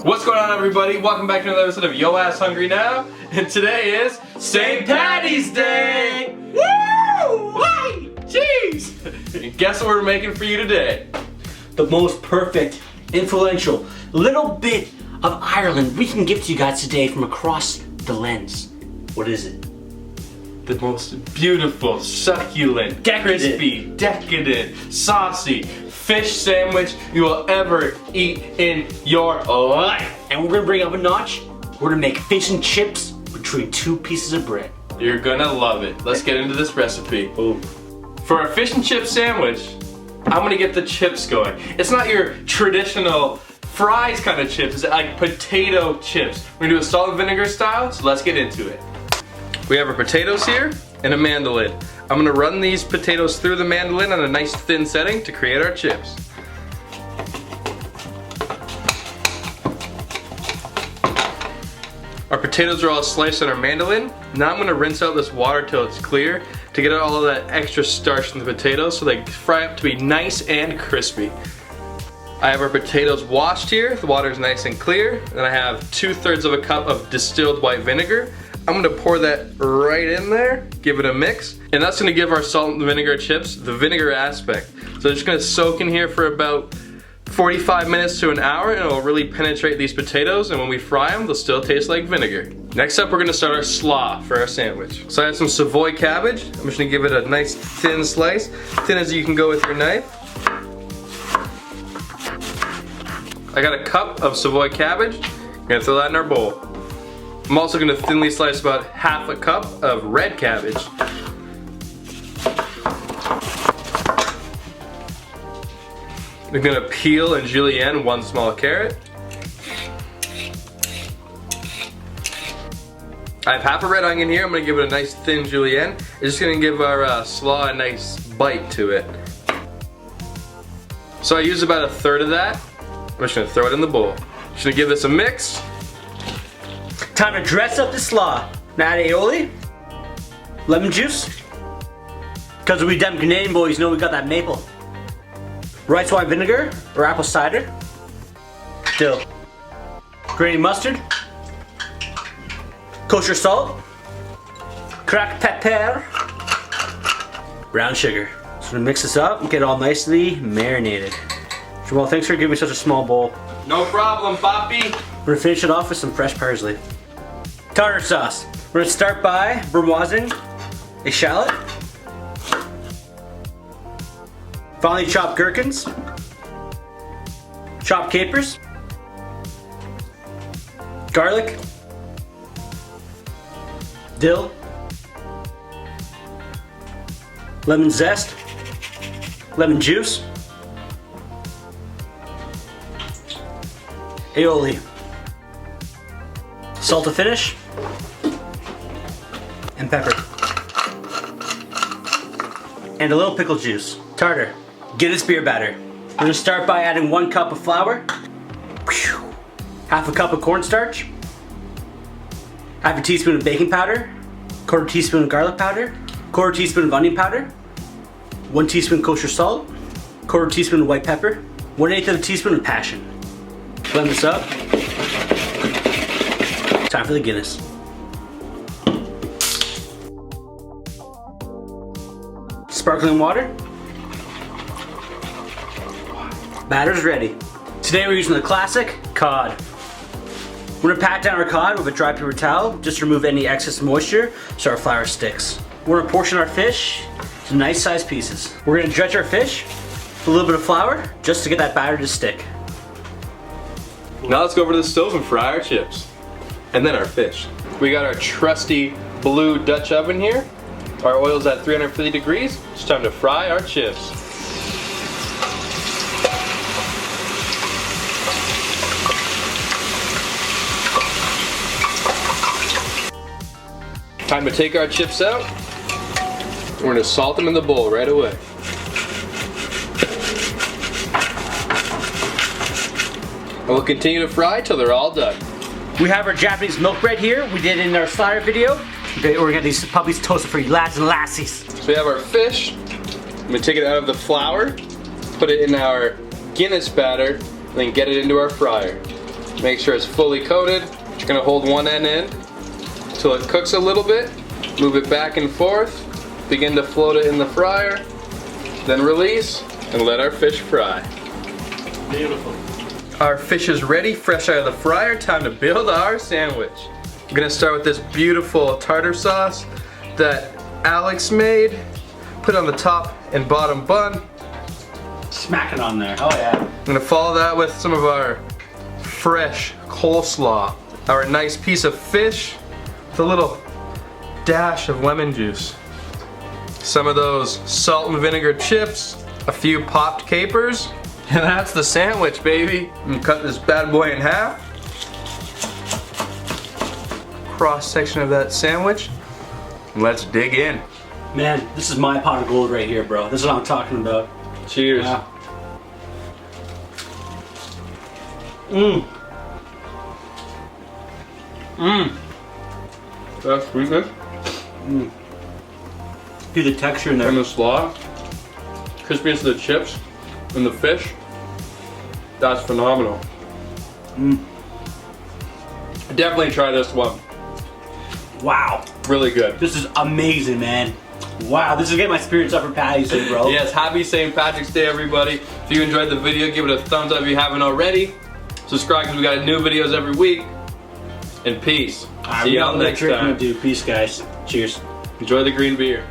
What's going on, everybody? Welcome back to another episode of Yo Ass Hungry Now. And today is St. Paddy's Day! Woo! Hey! Jeez! And guess what we're making for you today? The most perfect, influential little bit of Ireland we can give to you guys today from across the lens. What is it? The most beautiful, succulent, crispy, decadent, saucy fish sandwich you will ever eat in your life. And we're gonna bring up a notch. We're gonna make fish and chips between two pieces of bread. You're gonna love it. Let's get into this recipe. Boom. For our fish and chip sandwich, I'm gonna get the chips going. It's not your traditional fries kind of chips, it's like potato chips. We're gonna do a salt and vinegar style, so let's get into it. We have our potatoes here and a mandolin. I'm gonna run these potatoes through the mandolin on a nice thin setting to create our chips. Our potatoes are all sliced on our mandolin. Now I'm gonna rinse out this water till it's clear to get out all of that extra starch from the potatoes so they fry up to be nice and crispy. I have our potatoes washed here. The water is nice and clear. And I have 2/3 of a cup of distilled white vinegar. I'm gonna pour that right in there, give it a mix, and that's gonna give our salt and vinegar chips the vinegar aspect. So they're just gonna soak in here for about 45 minutes to an hour, and it'll really penetrate these potatoes, and when we fry them, they'll still taste like vinegar. Next up, we're gonna start our slaw for our sandwich. So I have some Savoy Cabbage. I'm just gonna give it a nice thin slice, thin as you can go with your knife. I got a cup of Savoy Cabbage. I'm gonna throw that in our bowl. I'm also going to thinly slice about half a cup of red cabbage. I'm going to peel and julienne one small carrot. I have half a red onion here. I'm going to give it a nice thin julienne. It's just going to give our slaw a nice bite to it. So I use about 1/3 of that. I'm just going to throw it in the bowl. Just going to give this a mix. Time to dress up the slaw. Now add aioli, lemon juice, because we them Canadian boys know we got that maple. Rice wine vinegar or apple cider, dill, grainy mustard, kosher salt, cracked pepper, brown sugar. So we're gonna mix this up and get it all nicely marinated. Jamal, thanks for giving me such a small bowl. No problem, Papi. We're gonna finish it off with some fresh parsley. Tartar sauce. We're gonna start by brunoising a shallot. Finely chopped gherkins. Chopped capers. Garlic. Dill. Lemon zest. Lemon juice. Aioli. Salt to finish. And pepper. And a little pickle juice. Tartar. Get this beer batter. We're gonna start by adding 1 cup of flour. Half a cup of cornstarch. Half a teaspoon of baking powder. 1/4 teaspoon of garlic powder. 1/4 teaspoon of onion powder. 1 teaspoon kosher salt. 1/4 teaspoon of white pepper. 1/8 of a teaspoon of passion. Blend this up. Time for the Guinness. Sparkling water. Batter's ready. Today we're using the classic cod. We're gonna pat down our cod with a dry paper towel just to remove any excess moisture so our flour sticks. We're gonna portion our fish to nice sized pieces. We're gonna dredge our fish with a little bit of flour just to get that batter to stick. Now let's go over to the stove and fry our chips. And then our fish. We got our trusty blue Dutch oven here. Our oil's at 350 degrees. It's time to fry our chips. Time to take our chips out. We're gonna salt them in the bowl right away. And we'll continue to fry till they're all done. We have our Japanese milk bread here. We did it in our slider video. Okay, we're gonna get these puppies toasted for you lads and lassies. So we have our fish. I'm gonna take it out of the flour, put it in our Guinness batter, and then get it into our fryer. Make sure it's fully coated. You're gonna hold one end in until it cooks a little bit. Move it back and forth. Begin to float it in the fryer. Then release and let our fish fry. Beautiful. Our fish is ready, fresh out of the fryer. Time to build our sandwich. I'm gonna start with this beautiful tartar sauce that Alex made. Put on the top and bottom bun. Smack it on there. Oh yeah. I'm gonna follow that with some of our fresh coleslaw. Our nice piece of fish with a little dash of lemon juice. Some of those salt and vinegar chips, a few popped capers, and that's the sandwich, baby. I'm gonna cut this bad boy in half. Cross section of that sandwich. Let's dig in. Man, this is my pot of gold right here, bro. This is what I'm talking about. Cheers. Yeah. Mmm. Mmm. That sweetness. Mmm. See the texture in there. And the slaw. Crispiness of the chips and the fish. That's phenomenal. Mmm. Definitely try this one. Wow. Really good. This is amazing, man. Wow, this is getting my spirits up for Paddy's Day, bro. Yes, happy St. Patrick's Day, everybody. If you enjoyed the video, give it a thumbs up if you haven't already. Subscribe because we got new videos every week. And peace. See y'all next time. Peace, guys. Cheers. Enjoy the green beer.